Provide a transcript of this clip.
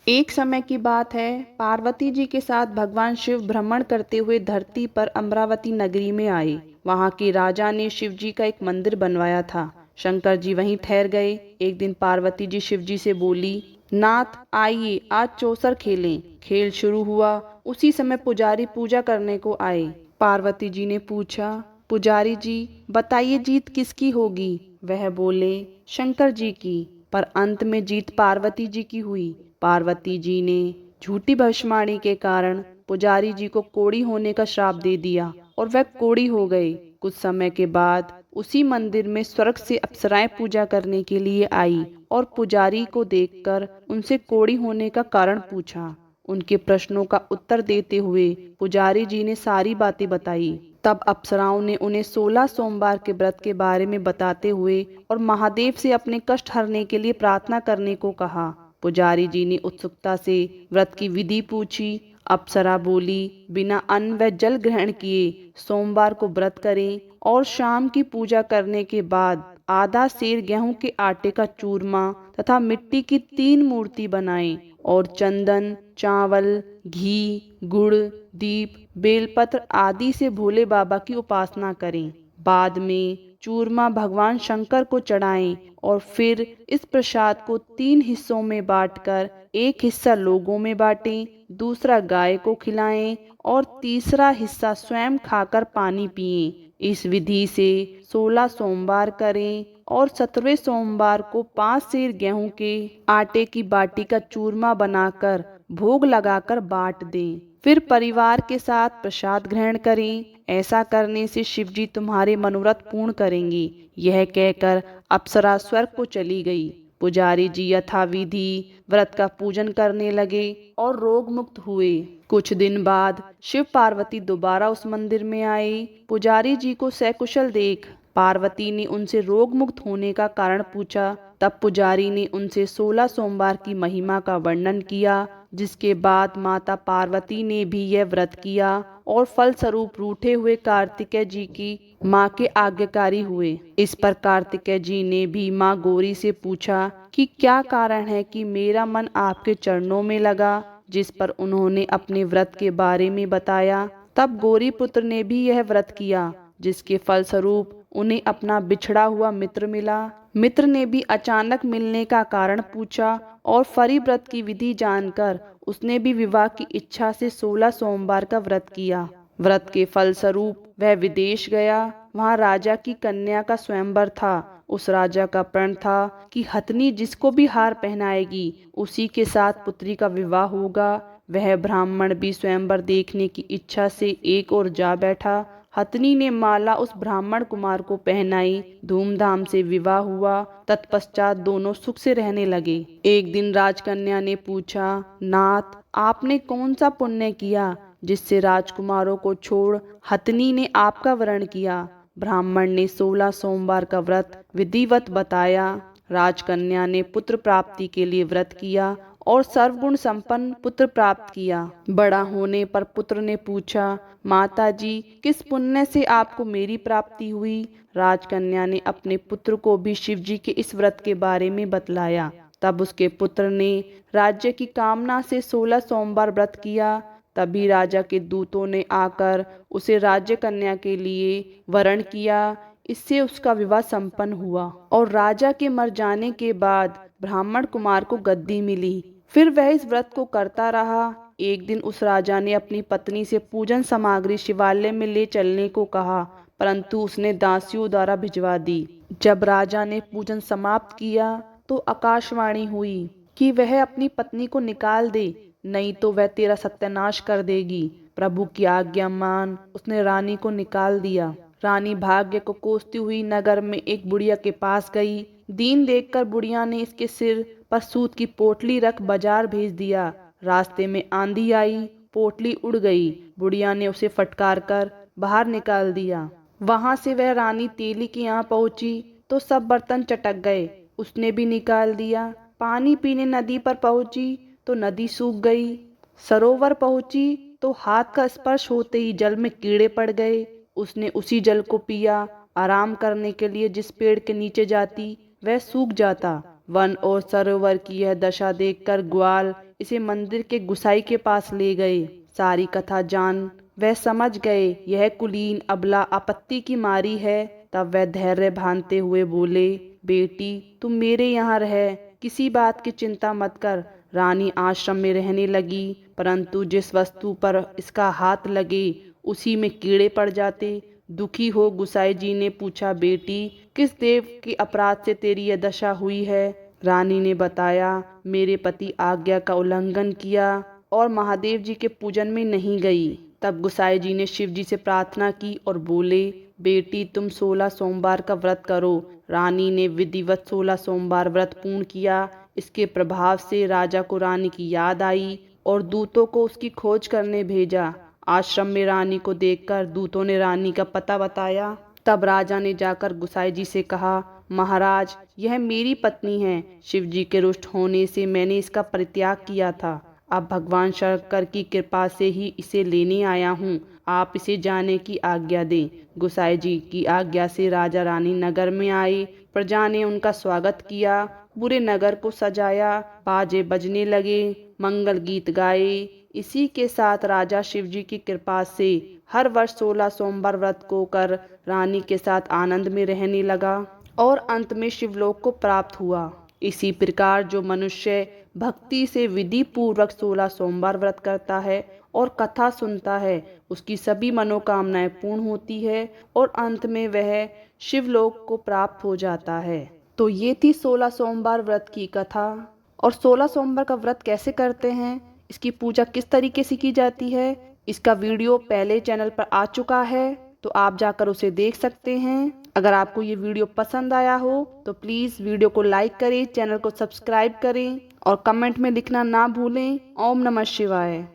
एक समय की बात है, पार्वती जी के साथ भगवान शिव भ्रमण करते हुए धरती पर अमरावती नगरी में आए। वहाँ के राजा ने शिव जी का एक मंदिर बनवाया था। शंकर जी वहीं ठहर गए। एक दिन पार्वती जी शिव जी से बोली, नाथ आइए आज चौसर खेलें। खेल शुरू हुआ। उसी समय पुजारी पूजा करने को आए। पार्वती जी ने पूछा, पुजारी जी बताइए जीत किसकी होगी। वह बोले, शंकर जी की। पर अंत में जीत पार्वती जी की हुई। पार्वती जी ने झूठी भविष्यवाणी के कारण पुजारी जी को कोढ़ी होने का श्राप दे दिया और वह कोढ़ी हो गए। कुछ समय के बाद उसी मंदिर में स्वर्ग से अप्सराएं पूजा करने के लिए आई और पुजारी को देखकर उनसे कोढ़ी होने का कारण पूछा। उनके प्रश्नों का उत्तर देते हुए पुजारी जी ने सारी बातें बताई। तब अप्सराओं ने उन्हें 16 सोमवार के व्रत के बारे में बताते हुए और महादेव से अपने कष्ट हरने के लिए प्रार्थना करने को कहा। पुजारी जी ने उत्सुकता से व्रत की विधि पूछी। अप्सरा बोली, बिना अन्न व जल ग्रहण किए सोमवार को व्रत करें और शाम की पूजा करने के बाद आधा सेर गेहूं के आटे का चूरमा तथा मिट्टी की 3 मूर्ति बनाएं और चंदन, चावल, घी, गुड़, दीप, बेलपत्र आदि से भोले बाबा की उपासना करें। बाद में चूरमा भगवान शंकर को चढ़ाएं और फिर इस प्रसाद को 3 हिस्सों में बांटकर एक हिस्सा लोगों में बांटें, दूसरा गाय को खिलाएं और तीसरा हिस्सा स्वयं खाकर पानी पिएं। इस विधि से 16 सोमवार करें और 17वें सोमवार को 5 सेर गेहूं के आटे की बाटी का चूरमा बनाकर भोग लगाकर बांट दें। फिर परिवार के साथ प्रसाद ग्रहण करें। ऐसा करने से शिव जी तुम्हारे मनोरथ पूर्ण करेंगे। यह कहकर अप्सरा स्वर्ग को चली गई। पुजारी जी यथाविधि व्रत का पूजन करने लगे और रोग मुक्त हुए। कुछ दिन बाद शिव पार्वती दोबारा उस मंदिर में आए। पुजारी जी को सकुशल देख पार्वती ने उनसे रोग मुक्त होने का कारण पूछा। तब पुजारी ने उनसे 16 सोमवार की महिमा का वर्णन किया, जिसके बाद माता पार्वती ने भी यह व्रत किया और फलस्वरूप रूठे हुए कार्तिकेय जी की माँ के आज्ञाकारी हुए। इस पर कार्तिकेय जी ने भी माँ गौरी से पूछा कि क्या कारण है कि मेरा मन आपके चरणों में लगा, जिस पर उन्होंने अपने व्रत के बारे में बताया। तब गौरी पुत्र ने भी यह व्रत किया, जिसके फलस्वरूप उन्हें अपना बिछड़ा हुआ मित्र मिला। मित्र ने भी अचानक मिलने का कारण पूछा और फरी व्रत की विधि जानकर उसने भी विवाह की इच्छा से 16 सोमवार का व्रत किया। व्रत के फलस्वरूप वह विदेश गया। वहाँ राजा की कन्या का स्वयंवर था। उस राजा का प्रण था कि हथनी जिसको भी हार पहनाएगी उसी के साथ पुत्री का विवाह होगा। वह ब्राह्मण भी स्वयंवर देखने की इच्छा से एक ओर जा बैठा। हथनी ने माला उस ब्राह्मण कुमार को पहनाई। धूमधाम से विवाह हुआ। तत्पश्चात दोनों सुख से रहने लगे। एक दिन राजकन्या ने पूछा, नाथ आपने कौन सा पुण्य किया जिससे राजकुमारों को छोड़ हथनी ने आपका वरण किया। ब्राह्मण ने 16 सोमवार का व्रत विधिवत बताया। राजकन्या ने पुत्र प्राप्ति के लिए व्रत किया और सर्वगुण संपन्न पुत्र प्राप्त किया। बड़ा होने पर पुत्र ने पूछा, माता जी किस पुण्य से आपको मेरी प्राप्ति हुई। राजकन्या ने अपने पुत्र को भी शिव जी के इस व्रत के बारे में बतलाया। तब उसके पुत्र ने राज्य की कामना से 16 सोमवार व्रत किया। तभी राजा के दूतों ने आकर उसे राज्य कन्या के लिए वरण किया। इससे उसका विवाह संपन्न हुआ और राजा के मर जाने के बाद ब्राह्मण कुमार को गद्दी मिली। फिर वह इस व्रत को करता रहा। एक दिन उस राजा ने अपनी पत्नी से पूजन सामग्री शिवालय में ले चलने को कहा, परंतु उसने दासियों द्वारा भिजवा दी। जब राजा ने पूजन समाप्त किया तो आकाशवाणी हुई कि वह अपनी पत्नी को निकाल दे, नहीं तो वह तेरा सत्यानाश कर देगी। प्रभु की आज्ञा मान उसने रानी को निकाल दिया। रानी भाग्य को कोसती हुई नगर में एक बुढ़िया के पास गई। दीन देखकर बुढ़िया ने इसके सिर पर सूत की पोटली रख बाजार भेज दिया। रास्ते में आंधी आई, पोटली उड़ गई। बुढ़िया ने उसे फटकार कर बाहर निकाल दिया। वहां से वह रानी तेली के यहाँ पहुंची तो सब बर्तन चटक गए। उसने भी निकाल दिया। पानी पीने नदी पर पहुंची तो नदी सूख गई। सरोवर पहुंची तो हाथ का स्पर्श होते ही जल में कीड़े पड़ गए। उसने उसी जल को पिया। आराम करने के लिए जिस पेड़ के नीचे जाती वह सूख जाता। वन और सरोवर की यह दशा देखकर ग्वाल इसे मंदिर के गुसाई के पास ले गए। सारी कथा जान वह समझ गए यह कुलीन अबला आपत्ति की मारी है। तब वह धैर्य बांधते हुए बोले, बेटी तुम मेरे यहाँ रह, किसी बात की चिंता मत कर। रानी आश्रम में रहने लगी, परंतु जिस वस्तु पर इसका हाथ लगे उसी में कीड़े पड़ जाते। दुखी हो गुसाई जी ने पूछा, बेटी किस देव के अपराध से तेरी यह दशा हुई है? रानी ने बताया, मेरे पति आज्ञा का उल्लंघन किया और महादेव जी के पूजन में नहीं गई। तब गुसाई जी ने शिव जी से प्रार्थना की और बोले, बेटी तुम 16 सोमवार का व्रत करो। रानी ने विधिवत 16 सोमवार व्रत पूर्ण किया। इसके प्रभाव से राजा को रानी की याद आई और दूतों को उसकी खोज करने भेजा। आश्रम में रानी को देखकर दूतों ने रानी का पता बताया। तब राजा ने जाकर गुसाई जी से कहा, महाराज यह मेरी पत्नी है। शिव जी के रुष्ट होने से मैंने इसका परित्याग किया था। अब भगवान शंकर की कृपा से ही इसे लेने आया हूँ। आप इसे जाने की आज्ञा दें। गुसाई जी की आज्ञा से राजा रानी नगर में आए। प्रजा ने उनका स्वागत किया, पूरे नगर को सजाया, बाजे बजने लगे, मंगल गीत गाए। इसी के साथ राजा शिव जी की कृपा से हर वर्ष 16 सोमवार व्रत को कर रानी के साथ आनंद में रहने लगा और अंत में शिवलोक को प्राप्त हुआ। इसी प्रकार जो मनुष्य भक्ति से विधि पूर्वक 16 सोमवार व्रत करता है और कथा सुनता है, उसकी सभी मनोकामनाएं पूर्ण होती है और अंत में वह शिवलोक को प्राप्त हो जाता है। तो ये थी 16 सोमवार व्रत की कथा। और 16 सोमवार का व्रत कैसे करते हैं, इसकी पूजा किस तरीके से की जाती है, इसका वीडियो पहले चैनल पर आ चुका है, तो आप जाकर उसे देख सकते हैं। अगर आपको ये वीडियो पसंद आया हो तो प्लीज़ वीडियो को लाइक करें, चैनल को सब्सक्राइब करें और कमेंट में लिखना ना भूलें। ओम नमः शिवाय।